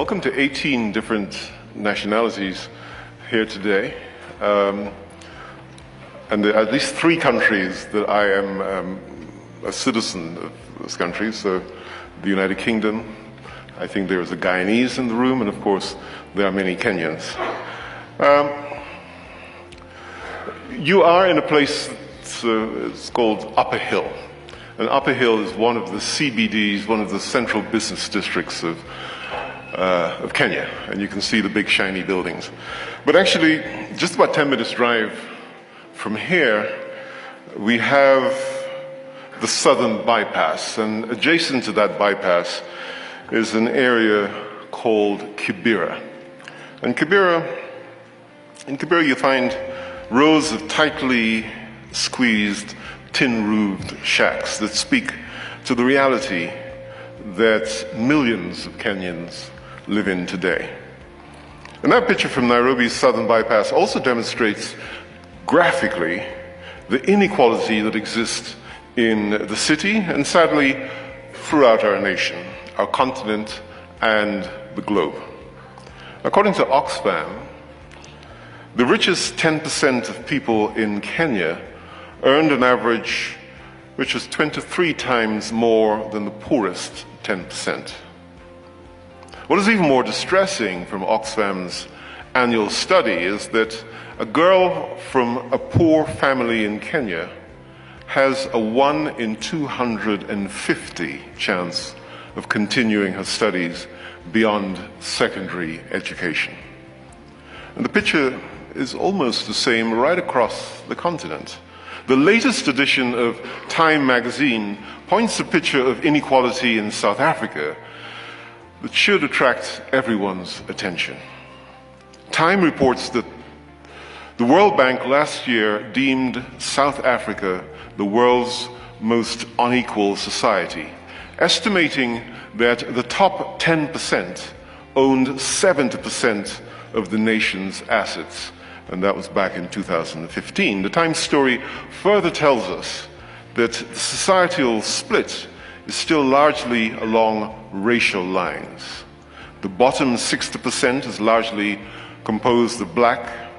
Welcome to 18 different nationalities here today. And there are at least 3 countries that I am a citizen of those countries. So the United Kingdom, I think there is a Guyanese in the room, and of course there are many Kenyans. You are in a place it's called Upper Hill. And Upper Hill is one of the CBDs, one of the central business districts of Kenya, and you can see the big shiny buildings. But actually, just about 10 minutes drive from here, we have the southern bypass, and adjacent to that bypass is an area called Kibera. And in Kibera you find rows of tightly squeezed tin-roofed shacks that speak to the reality that millions of Kenyans live in today. And that picture from Nairobi's southern bypass also demonstrates graphically the inequality that exists in the city and sadly throughout our nation, our continent, and the globe. According to Oxfam, the richest 10% of people in Kenya earned an average which was 23 times more than the poorest 10%. What is even more distressing from Oxfam's annual study is that a girl from a poor family in Kenya has a 1 in 250 chance of continuing her studies beyond secondary education. And the picture is almost the same right across the continent. The latest edition of Time magazine points a picture of inequality in South Africa that should attract everyone's attention. Time reports that the World Bank last year deemed South Africa the world's most unequal society, estimating that the top 10% owned 70% of the nation's assets, and that was back in 2015. The Times story further tells us that the societal split is still largely along racial lines. The bottom 60% is largely composed of black,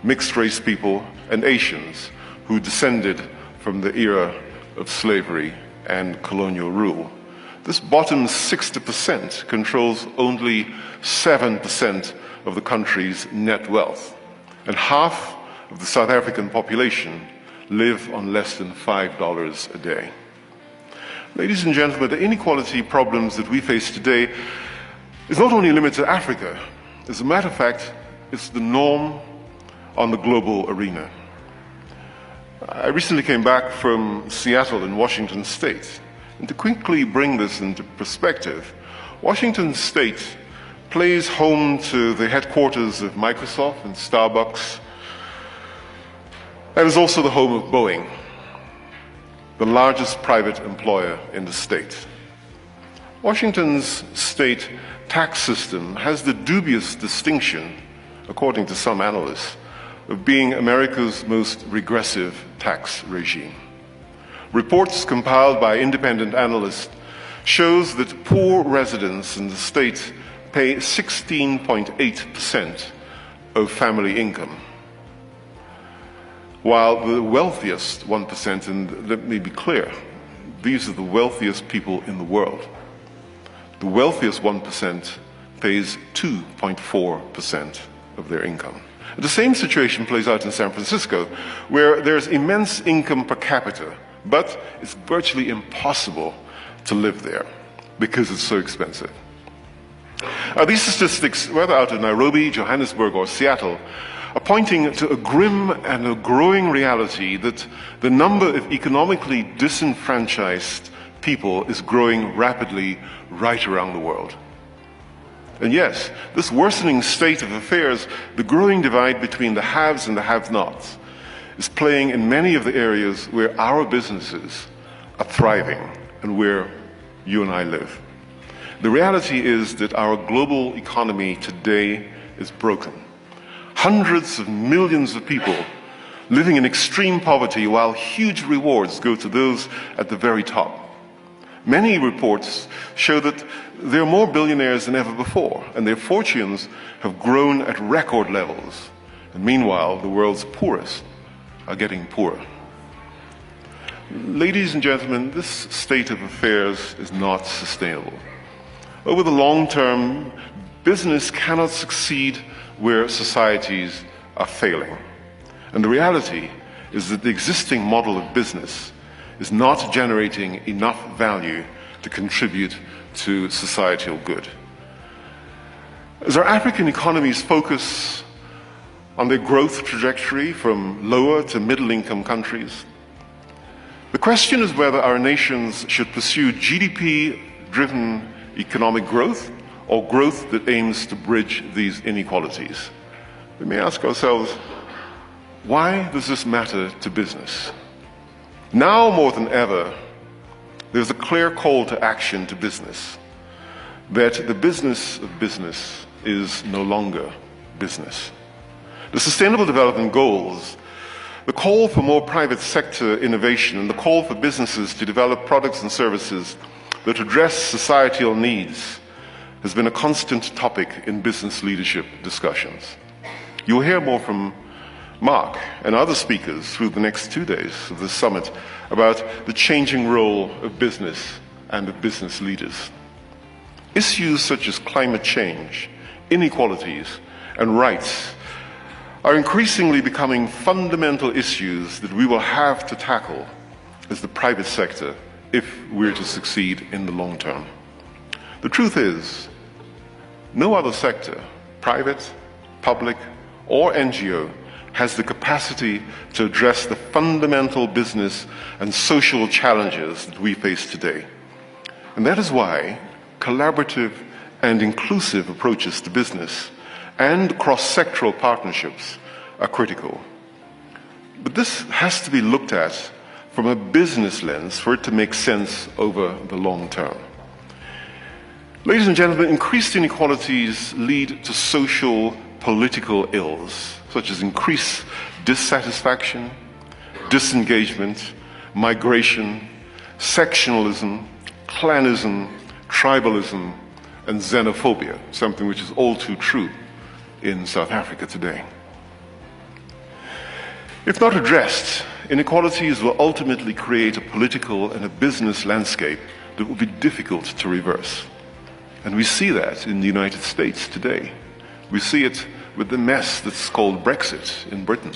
mixed-race people, and Asians who descended from the era of slavery and colonial rule. This bottom 60% controls only 7% of the country's net wealth, and half of the South African population live on less than $5 a day. Ladies and gentlemen, the inequality problems that we face today is not only limited to Africa. As a matter of fact, it's the norm on the global arena. I recently came back from Seattle in Washington State, and to quickly bring this into perspective, Washington State plays home to the headquarters of Microsoft and Starbucks, and is also the home of Boeing, the largest private employer in the state. Washington's state tax system has the dubious distinction, according to some analysts, of being America's most regressive tax regime. Reports compiled by independent analysts shows that poor residents in the state pay 16.8% of family income, while the wealthiest 1%, and let me be clear, these are the wealthiest people in the world, the wealthiest 1% pays 2.4% of their income. The same situation plays out in San Francisco, where there's immense income per capita, but it's virtually impossible to live there because it's so expensive. These statistics, whether out of Nairobi, Johannesburg, or Seattle, are pointing to a grim and a growing reality that the number of economically disenfranchised people is growing rapidly right around the world. And yes, this worsening state of affairs, the growing divide between the haves and the have-nots, is playing in many of the areas where our businesses are thriving and where you and I live. The reality is that our global economy today is broken. Hundreds of millions of people living in extreme poverty while huge rewards go to those at the very top. Many reports show that there are more billionaires than ever before, and their fortunes have grown at record levels. And meanwhile, the world's poorest are getting poorer. Ladies and gentlemen, this state of affairs is not sustainable. Over the long term, business cannot succeed where societies are failing. And the reality is that the existing model of business is not generating enough value to contribute to societal good. As our African economies focus on their growth trajectory from lower to middle-income countries, the question is whether our nations should pursue GDP-driven economic growth or growth that aims to bridge these inequalities. We may ask ourselves, why does this matter to business? Now more than ever, there's a clear call to action to business, that the business of business is no longer business. The Sustainable Development Goals, the call for more private sector innovation, and the call for businesses to develop products and services that address societal needs has been a constant topic in business leadership discussions. You'll hear more from Mark and other speakers through the next 2 days of this summit about the changing role of business and of business leaders. Issues such as climate change, inequalities, and rights are increasingly becoming fundamental issues that we will have to tackle as the private sector if we're to succeed in the long term. The truth is, no other sector, private, public, or NGO, has the capacity to address the fundamental business and social challenges that we face today. And that is why collaborative and inclusive approaches to business and cross-sectoral partnerships are critical. But this has to be looked at from a business lens for it to make sense over the long term. Ladies and gentlemen, increased inequalities lead to social, political ills, such as increased dissatisfaction, disengagement, migration, sectionalism, clanism, tribalism, and xenophobia, something which is all too true in South Africa today. If not addressed, inequalities will ultimately create a political and a business landscape that will be difficult to reverse. And we see that in the United States today. We see it with the mess that's called Brexit in Britain.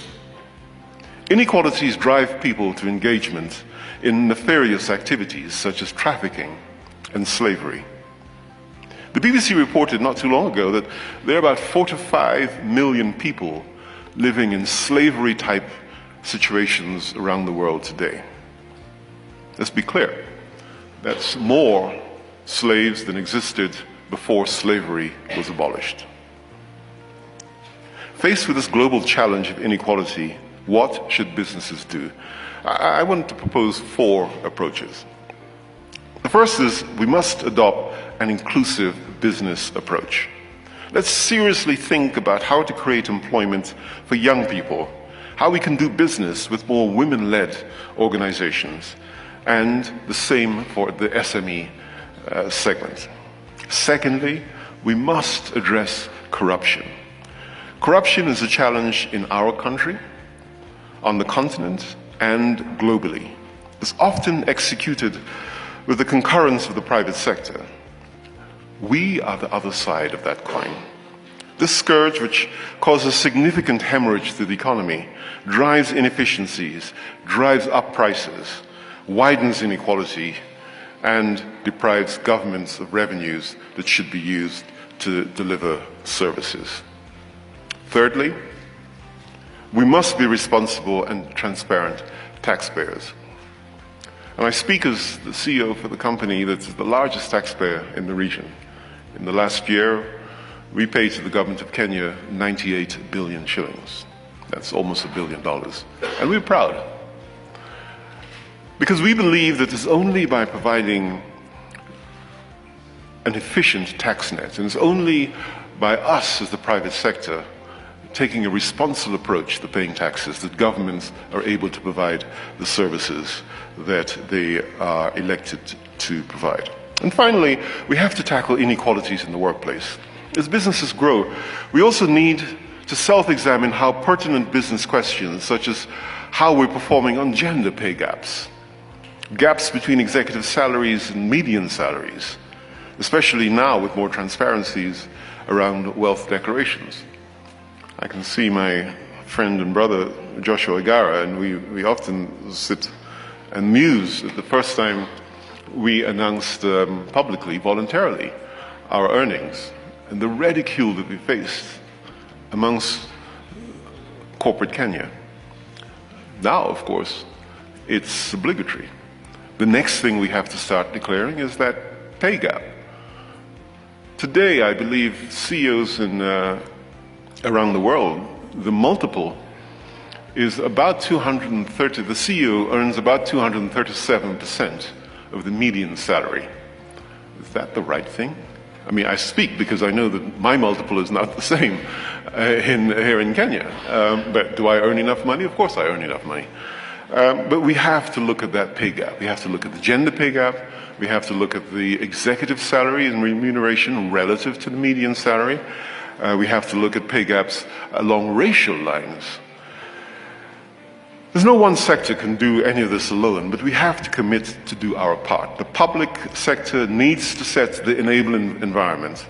Inequalities drive people to engagement in nefarious activities such as trafficking and slavery. The BBC reported not too long ago that there are about 4 to 5 million people living in slavery-type situations around the world today. Let's be clear, that's more slaves than existed before slavery was abolished. Faced with this global challenge of inequality, what should businesses do? I want to propose 4 approaches. The first is we must adopt an inclusive business approach. Let's seriously think about how to create employment for young people, how we can do business with more women-led organizations, and the same for the SME segment. Secondly, we must address corruption. Corruption is a challenge in our country, on the continent, and globally. It's often executed with the concurrence of the private sector. We are the other side of that coin. This scourge, which causes significant hemorrhage to the economy, drives inefficiencies, drives up prices, widens inequality, and deprives governments of revenues that should be used to deliver services. Thirdly, we must be responsible and transparent taxpayers. And I speak as the CEO for the company that's the largest taxpayer in the region. In the last year, we paid to the government of Kenya 98 billion shillings. That's almost $1 billion. And we're proud. Because we believe that it's only by providing an efficient tax net, and it's only by us as the private sector taking a responsible approach to paying taxes that governments are able to provide the services that they are elected to provide. And finally, we have to tackle inequalities in the workplace. As businesses grow, we also need to self-examine how pertinent business questions, such as how we're performing on gender pay gaps, gaps between executive salaries and median salaries, especially now with more transparencies around wealth declarations. I can see my friend and brother Joshua Igara, and we often sit and muse at the first time we announced publicly, voluntarily, our earnings and the ridicule that we faced amongst corporate Kenya. Now, of course, it's obligatory. The next thing we have to start declaring is that pay gap. Today, I believe CEOs around the world, the multiple is about 230, the CEO earns about 237% of the median salary. Is that the right thing? I mean, I speak because I know that my multiple is not the same here in Kenya. But do I earn enough money? Of course I earn enough money. But we have to look at that pay gap. We have to look at the gender pay gap. We have to look at the executive salary and remuneration relative to the median salary. We have to look at pay gaps along racial lines. There's no one sector can do any of this alone, but we have to commit to do our part. The public sector needs to set the enabling environment,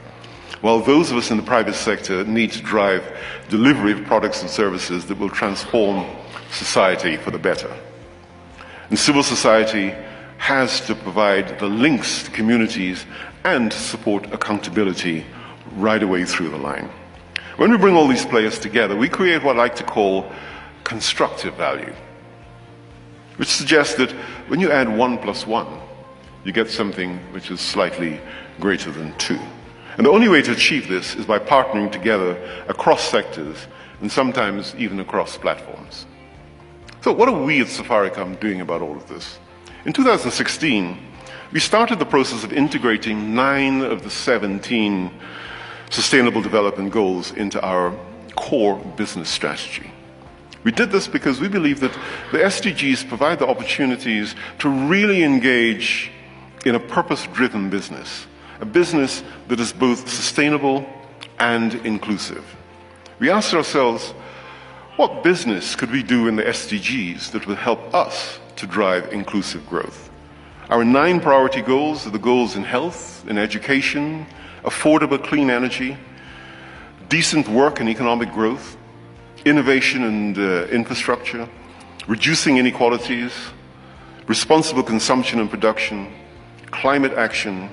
while those of us in the private sector need to drive delivery of products and services that will transform society for the better. And civil society has to provide the links to communities and support accountability right away through the line. When we bring all these players together, we create what I like to call constructive value, which suggests that when you add 1 + 1, you get something which is slightly greater than 2. And the only way to achieve this is by partnering together across sectors and sometimes even across platforms. So what are we at Safaricom doing about all of this? In 2016, we started the process of integrating 9 of the 17 Sustainable Development Goals into our core business strategy. We did this because we believe that the SDGs provide the opportunities to really engage in a purpose-driven business, a business that is both sustainable and inclusive. We asked ourselves, what business could we do in the SDGs that will help us to drive inclusive growth? Our 9 priority goals are the goals in health, in education, affordable clean energy, decent work and economic growth, innovation and infrastructure, reducing inequalities, responsible consumption and production, climate action,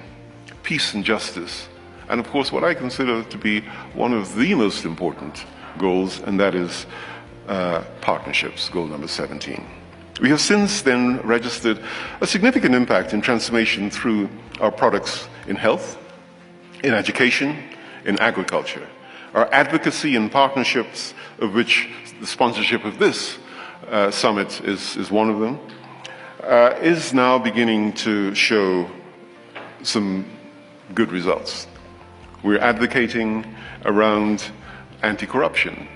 peace and justice, and of course what I consider to be one of the most important goals, and that is partnerships, goal number 17. We have since then registered a significant impact in transformation through our products in health, in education, in agriculture. Our advocacy and partnerships, of which the sponsorship of this summit is one of them, is now beginning to show some good results. We're advocating around anti-corruption.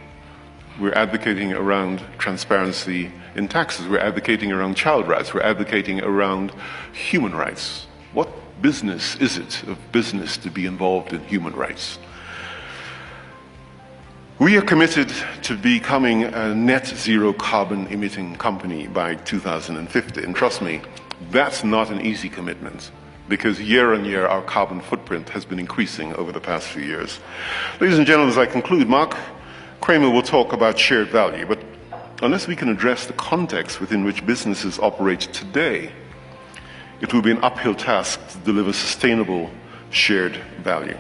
We're advocating around transparency in taxes. We're advocating around child rights. We're advocating around human rights. What business is it of business to be involved in human rights? We are committed to becoming a net zero carbon emitting company by 2050. And trust me, that's not an easy commitment, because year on year our carbon footprint has been increasing over the past few years. Ladies and gentlemen, as I conclude, Mark Kramer will talk about shared value, but unless we can address the context within which businesses operate today, it will be an uphill task to deliver sustainable shared value.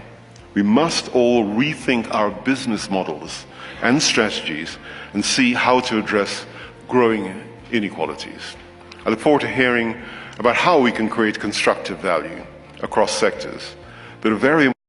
We must all rethink our business models and strategies and see how to address growing inequalities. I look forward to hearing about how we can create constructive value across sectors that are very